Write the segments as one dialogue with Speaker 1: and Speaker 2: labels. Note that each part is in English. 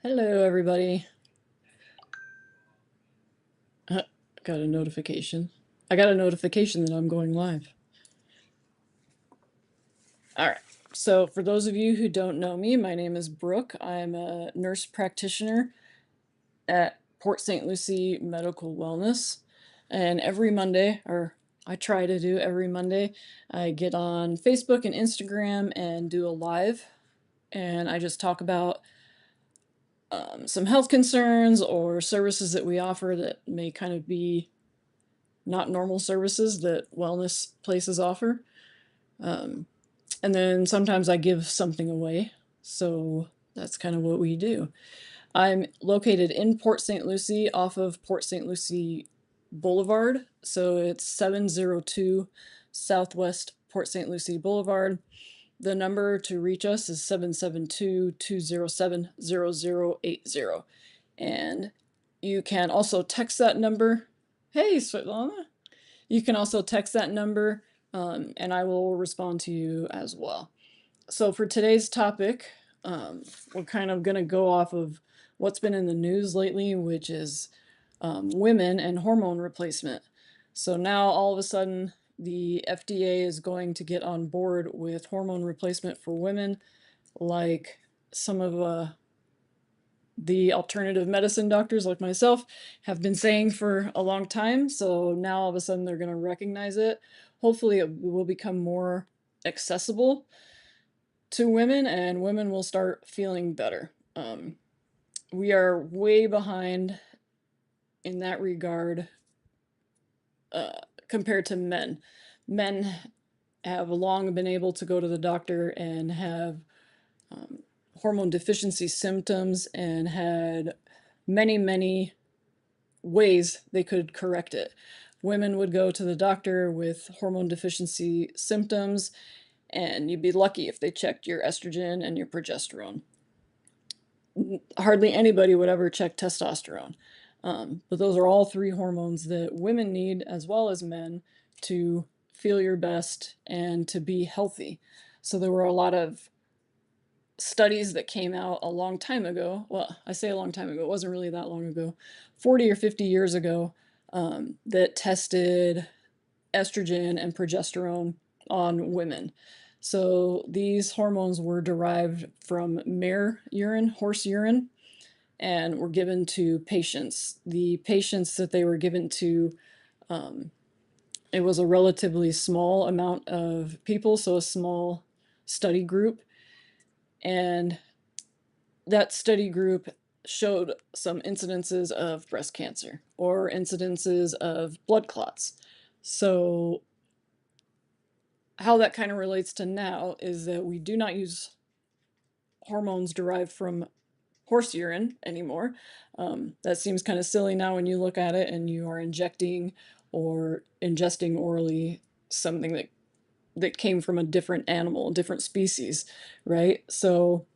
Speaker 1: Hello, everybody. Got a notification. I got a notification that I'm going live. All right. So, for those of you who don't know me, my name is Brooke. I'm a nurse practitioner at Port St. Lucie Medical Wellness. And every Monday, or I try to do every Monday, I get on Facebook and Instagram and do a live. And I just talk about some health concerns or services that we offer that may kind of be not normal services that wellness places offer. Um, and then sometimes I give something away. So that's kind of what we do. I'm located in Port St. Lucie off of Port St. Lucie Boulevard. So it's 702 Southwest Port St. Lucie Boulevard. The number to reach us is 772-207-0080. And you can also text that number. Hey, Svetlana. You can also text that number, and I will respond to you as well. So for today's topic, we're kind of going to go off of what's been in the news lately, which is women and hormone replacement. So now all of a sudden, the FDA is going to get on board with hormone replacement for women, like some of the alternative medicine doctors like myself have been saying for a long time. So now all of a sudden they're going to recognize it. Hopefully it will become more accessible to women and women will start feeling better. We are way behind in that regard compared to men. Men have long been able to go to the doctor and have hormone deficiency symptoms and had many ways they could correct it. Women would go to the doctor with hormone deficiency symptoms, and you'd be lucky if they checked your estrogen and your progesterone. Hardly anybody would ever check testosterone. But those are all three hormones that women need, as well as men, to feel your best and to be healthy. So there were a lot of studies that came out a long time ago. Well, I say a long time ago, it wasn't really that long ago, 40 or 50 years ago, that tested estrogen and progesterone on women. So these hormones were derived from mare urine, horse urine, and were given to patients. The patients that they were given to, it was a relatively small amount of people, so a small study group. And that study group showed some incidences of breast cancer or incidences of blood clots. So how that kind of relates to now is that we do not use hormones derived from horse urine anymore. That seems kind of silly now when you look at it and you are injecting or ingesting orally something that came from a different animal, different species, right? So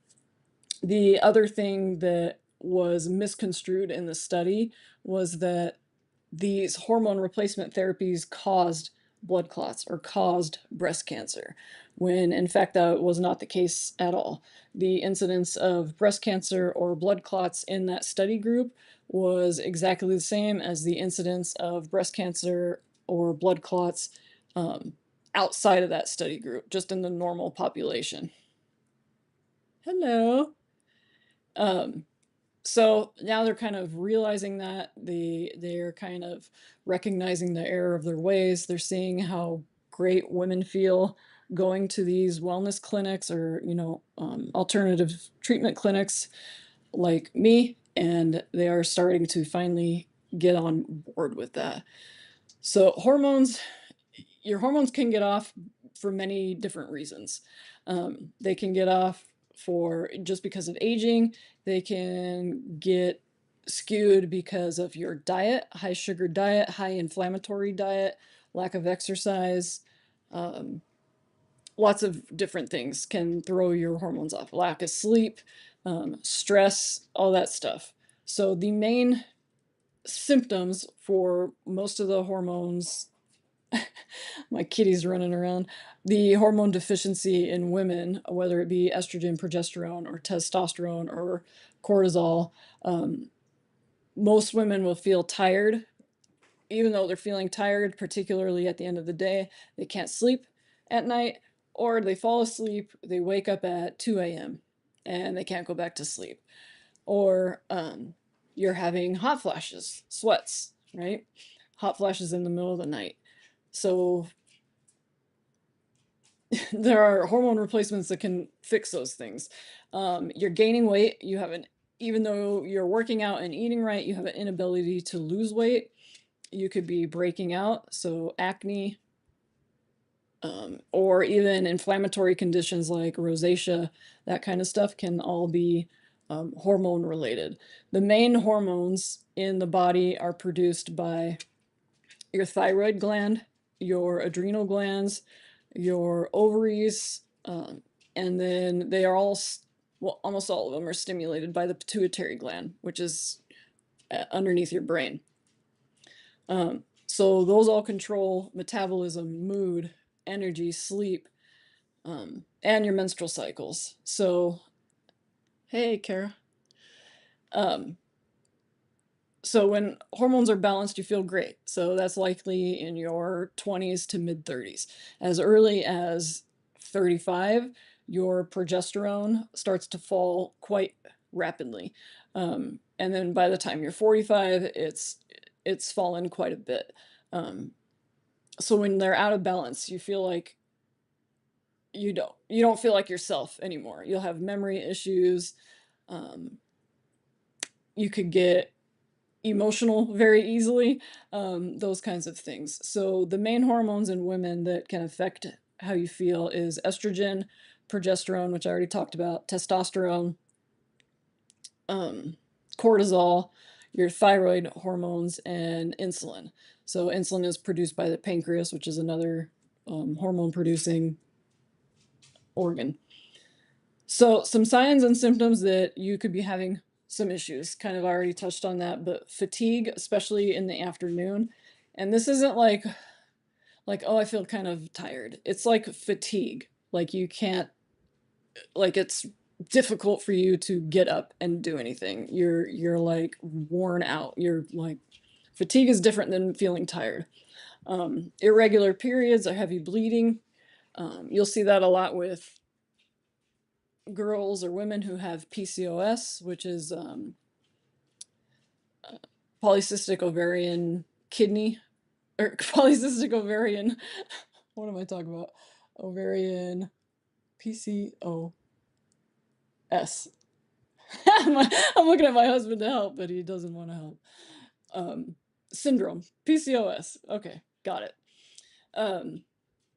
Speaker 1: the other thing that was misconstrued in the study was that these hormone replacement therapies caused blood clots or caused breast cancer, when in fact that was not the case at all. The incidence of breast cancer or blood clots in that study group was exactly the same as the incidence of breast cancer or blood clots outside of that study group, just in the normal population. Hello. Um, so now they're kind of realizing that they're kind of recognizing the error of their ways. They're seeing how great women feel going to these wellness clinics or alternative treatment clinics like me, and they are starting to finally get on board with that. So your hormones can get off for many different reasons. They can get off for just because of aging. They can get skewed because of your diet, high sugar diet, high inflammatory diet, lack of exercise. Lots of different things can throw your hormones off. Lack of sleep, stress, all that stuff. So the main symptoms for most of the hormones My kitty's running around. The hormone deficiency in women, whether it be estrogen, progesterone, or testosterone, or cortisol, most women will feel tired, even though they're feeling tired, particularly at the end of the day. They can't sleep at night, or they fall asleep, they wake up at 2 a.m. and they can't go back to sleep. Or you're having hot flashes, sweats, right? Hot flashes in the middle of the night. So there are hormone replacements that can fix those things. You're gaining weight, even though you're working out and eating right, you have an inability to lose weight. You could be breaking out, so acne, or even inflammatory conditions like rosacea, that kind of stuff can all be hormone related. The main hormones in the body are produced by your thyroid gland, your adrenal glands, your ovaries, and then they are all, well, almost all of them are stimulated by the pituitary gland, which is underneath your brain. So those all control metabolism, mood, energy, sleep, and your menstrual cycles. So, hey, Kara. So when hormones are balanced, you feel great. So that's likely in your 20s to mid 30s. As early as 35, your progesterone starts to fall quite rapidly. And then by the time you're 45, it's fallen quite a bit. So when they're out of balance, you feel like you don't feel like yourself anymore. You'll have memory issues. You could get emotional very easily, those kinds of things. So the main hormones in women that can affect how you feel is estrogen, progesterone, which I already talked about, testosterone, cortisol, your thyroid hormones, and insulin. So insulin is produced by the pancreas, which is another hormone producing organ. So some signs and symptoms that you could be having some issues, kind of already touched on that, but fatigue, especially in the afternoon. And this isn't like, oh, I feel kind of tired. It's like fatigue. Like you can't, like it's difficult for you to get up and do anything. You're like worn out. You're like, fatigue is different than feeling tired. Irregular periods or heavy bleeding. You'll see that a lot with girls or women who have PCOS, which is polycystic ovarian kidney, or polycystic ovarian, what am I talking about? Ovarian PCOS. I'm looking at my husband to help, but he doesn't want to help. Syndrome, PCOS. Okay, got it.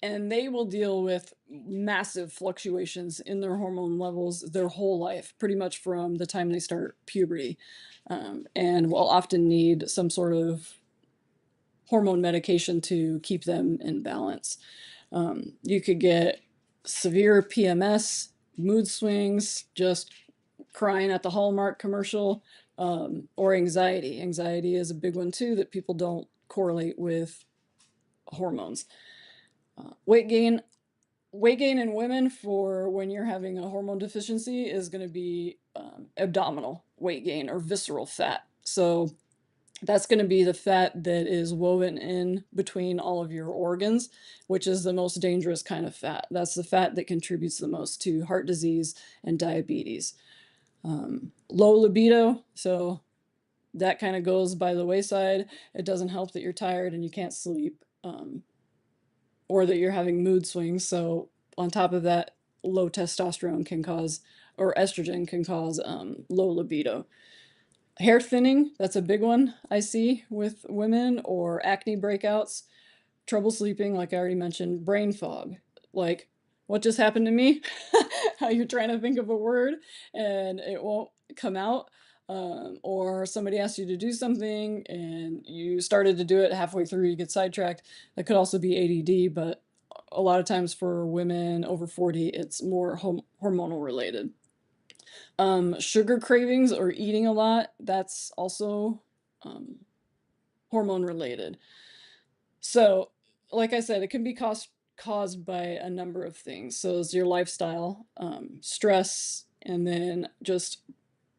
Speaker 1: And they will deal with massive fluctuations in their hormone levels their whole life, pretty much from the time they start puberty, and will often need some sort of hormone medication to keep them in balance. You could get severe PMS, mood swings, just crying at the Hallmark commercial, or anxiety. Anxiety is a big one too that people don't correlate with hormones. Weight gain in women for when you're having a hormone deficiency is going to be abdominal weight gain or visceral fat. So that's going to be the fat that is woven in between all of your organs, which is the most dangerous kind of fat. That's the fat that contributes the most to heart disease and diabetes. Low libido, so that kind of goes by the wayside. It doesn't help that you're tired and you can't sleep, or that you're having mood swings. So on top of that, low testosterone can cause, or estrogen can cause low libido. Hair thinning, that's a big one I see with women, or acne breakouts, trouble sleeping, like I already mentioned, brain fog, like what just happened to me, how you're trying to think of a word and it won't come out, or somebody asks you to do something and you started to do it halfway through, you get sidetracked. That could also be ADD, but a lot of times for women over 40, it's more hormonal related. Sugar cravings or eating a lot, that's also hormone related. So like I said, it can be caused by a number of things. So it's your lifestyle, stress, and then just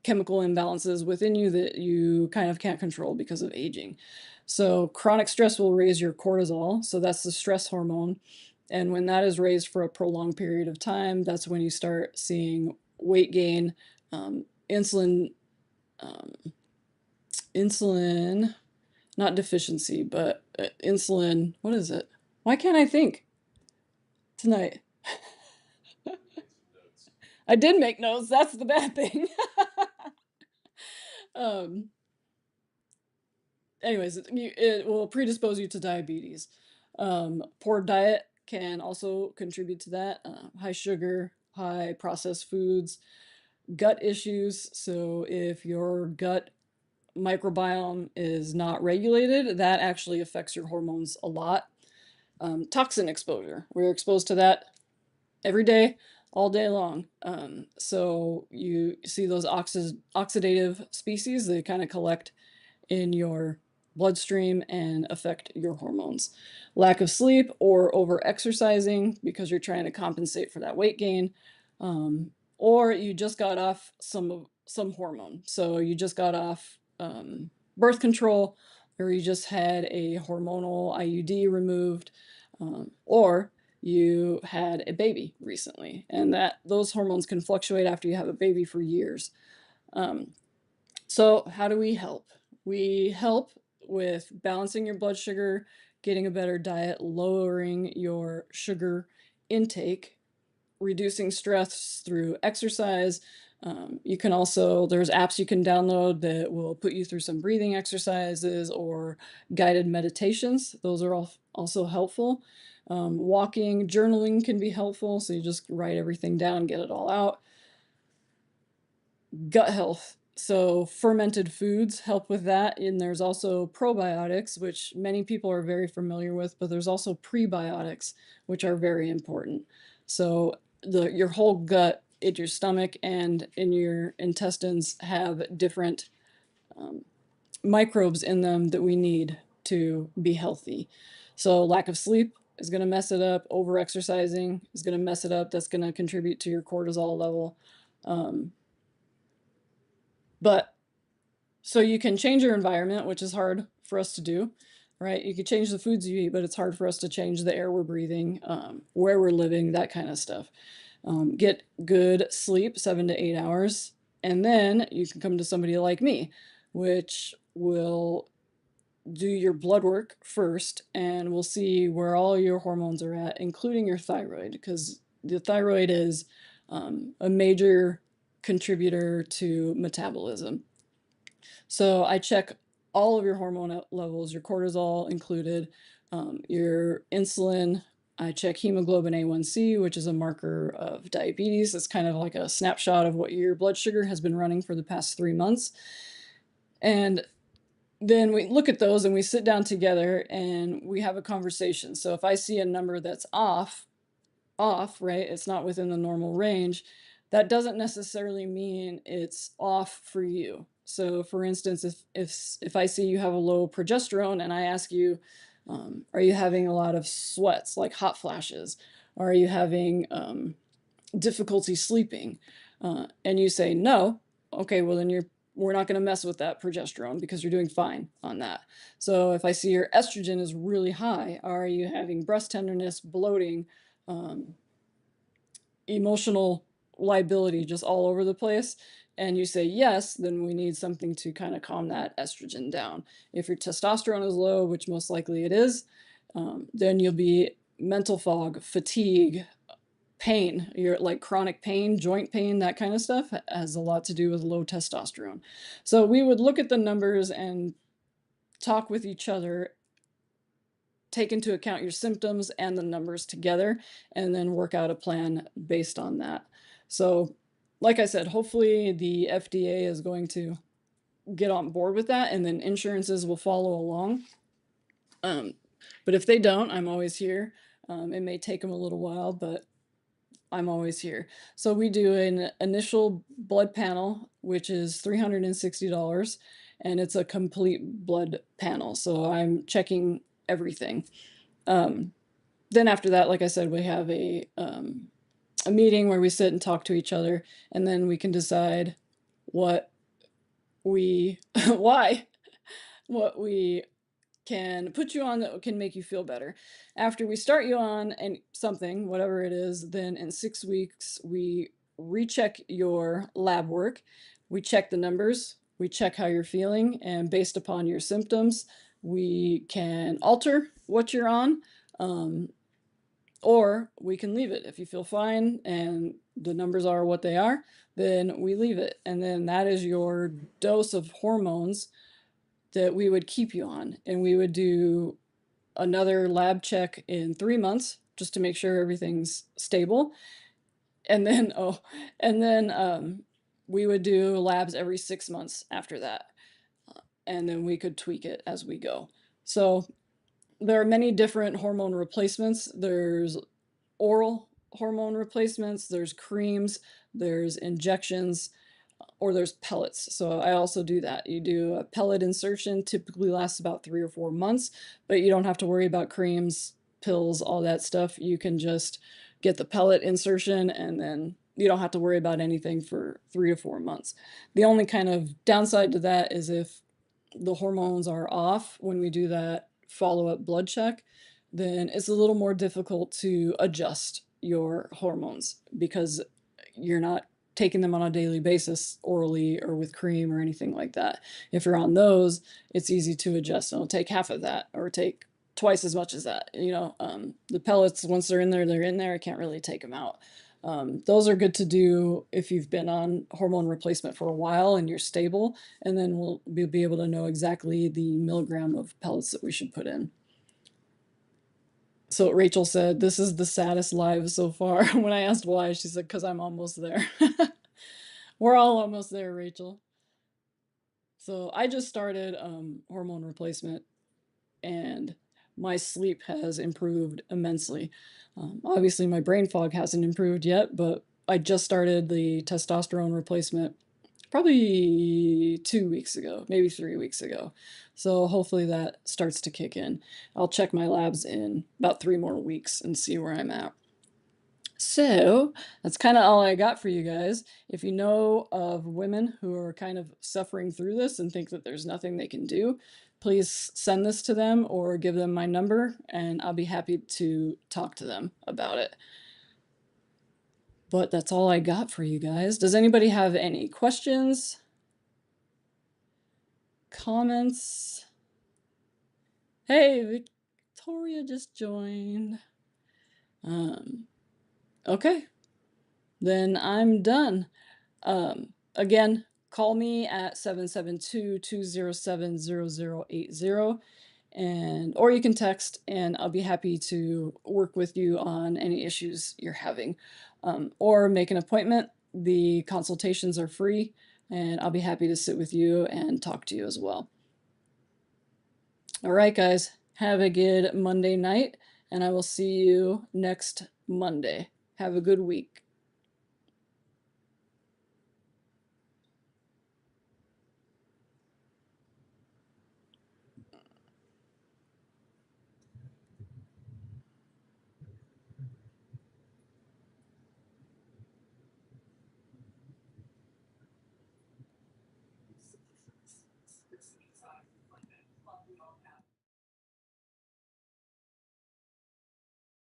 Speaker 1: chemical imbalances within you that you kind of can't control because of aging. So chronic stress will raise your cortisol, so that's the stress hormone. And when that is raised for a prolonged period of time, that's when you start seeing weight gain, insulin, um, insulin, not deficiency, but insulin. What is it? Why can't I think tonight? I did make notes. That's the bad thing. um, anyways, it will predispose you to diabetes. Poor diet can also contribute to that. High sugar, high processed foods, gut issues. So if your gut microbiome is not regulated, that actually affects your hormones a lot. Toxin exposure. We're exposed to that every day, all day long. So you see those oxidative species, they kind of collect in your bloodstream and affect your hormones. Lack of sleep or over exercising because you're trying to compensate for that weight gain, or you just got off some hormone. So you just got off birth control, or you just had a hormonal IUD removed, or you had a baby recently, and that those hormones can fluctuate after you have a baby for years. So how do we help? We help with balancing your blood sugar, getting a better diet, lowering your sugar intake, reducing stress through exercise. You can also, there's apps you can download that will put you through some breathing exercises or guided meditations. Those are also helpful. Walking, journaling can be helpful. So you just write everything down, get it all out. Gut health. So fermented foods help with that. And there's also probiotics, which many people are very familiar with, but there's also prebiotics, which are very important. So your whole gut, in your stomach and in your intestines, have different microbes in them that we need to be healthy. So lack of sleep is going to mess it up. Over exercising is going to mess it up. That's going to contribute to your cortisol level. But so you can change your environment, which is hard for us to do, right? You could change the foods you eat, but it's hard for us to change the air we're breathing, where we're living, that kind of stuff. Get good sleep, 7 to 8 hours, and then you can come to somebody like me, which will do your blood work first, and we'll see where all your hormones are at, including your thyroid, because the thyroid is a major contributor to metabolism. So I check all of your hormone levels, your cortisol included, your insulin. I check hemoglobin A1C, which is a marker of diabetes. It's kind of like a snapshot of what your blood sugar has been running for the past 3 months. And then we look at those and we sit down together and we have a conversation. So if I see a number that's off, right? It's not within the normal range. That doesn't necessarily mean it's off for you. So for instance, if I see you have a low progesterone and I ask you, are you having a lot of sweats, like hot flashes? Are you having difficulty sleeping? And you say no, okay, well then we're not going to mess with that progesterone because you're doing fine on that. So if I see your estrogen is really high, are you having breast tenderness, bloating, emotional liability just all over the place, and you say yes, then we need something to kind of calm that estrogen down. If your testosterone is low, which most likely it is, then you'll be mental fog, fatigue, pain. You're like chronic pain, joint pain, that kind of stuff has a lot to do with low testosterone. So we would look at the numbers and talk with each other, take into account your symptoms and the numbers together, and then work out a plan based on that. So, like I said, hopefully the FDA is going to get on board with that, and then insurances will follow along. But if they don't, I'm always here. It may take them a little while, but I'm always here. So we do an initial blood panel, which is $360, and it's a complete blood panel. So I'm checking everything. Then after that, like I said, we have a meeting where we sit and talk to each other, and then we can decide what we why what we can put you on that can make you feel better. After we start you on and something, whatever it is, then in 6 weeks we recheck your lab work. We check the numbers, we check how you're feeling, and based upon your symptoms, we can alter what you're on. Or we can leave it. If you feel fine and the numbers are what they are, then we leave it. And then that is your dose of hormones that we would keep you on. And we would do another lab check in 3 months just to make sure everything's stable. And then, we would do labs every 6 months after that. And then we could tweak it as we go. So there are many different hormone replacements. There's oral hormone replacements, there's creams, there's injections, or there's pellets. So I also do that. You do a pellet insertion, typically lasts about 3 or 4 months, but you don't have to worry about creams, pills, all that stuff. You can just get the pellet insertion and then you don't have to worry about anything for 3 to 4 months. The only kind of downside to that is if the hormones are off when we do that follow-up blood check, then it's a little more difficult to adjust your hormones because you're not taking them on a daily basis orally or with cream or anything like that. If you're on those, it's easy to adjust. It'll take half of that or take twice as much as that. The pellets, once they're in there, they're in there. I can't really take them out. Those are good to do if you've been on hormone replacement for a while and you're stable, and then we'll be able to know exactly the milligram of pellets that we should put in. So Rachel said, this is the saddest live so far. When I asked why, she said, because I'm almost there. We're all almost there, Rachel. So I just started hormone replacement, and my sleep has improved immensely. Obviously, my brain fog hasn't improved yet, but I just started the testosterone replacement probably 2 weeks ago, maybe 3 weeks ago. So hopefully that starts to kick in. I'll check my labs in about 3 more weeks and see where I'm at. So that's kind of all I got for you guys. If you know of women who are kind of suffering through this and think that there's nothing they can do, please send this to them or give them my number, and I'll be happy to talk to them about it. But that's all I got for you guys. Does anybody have any questions? Comments? Hey, Victoria just joined. Okay, then I'm done. Again, call me at 772-207-0080, or you can text, and I'll be happy to work with you on any issues you're having, or make an appointment. The consultations are free, and I'll be happy to sit with you and talk to you as well. All right, guys, have a good Monday night, and I will see you next Monday. Have a good week.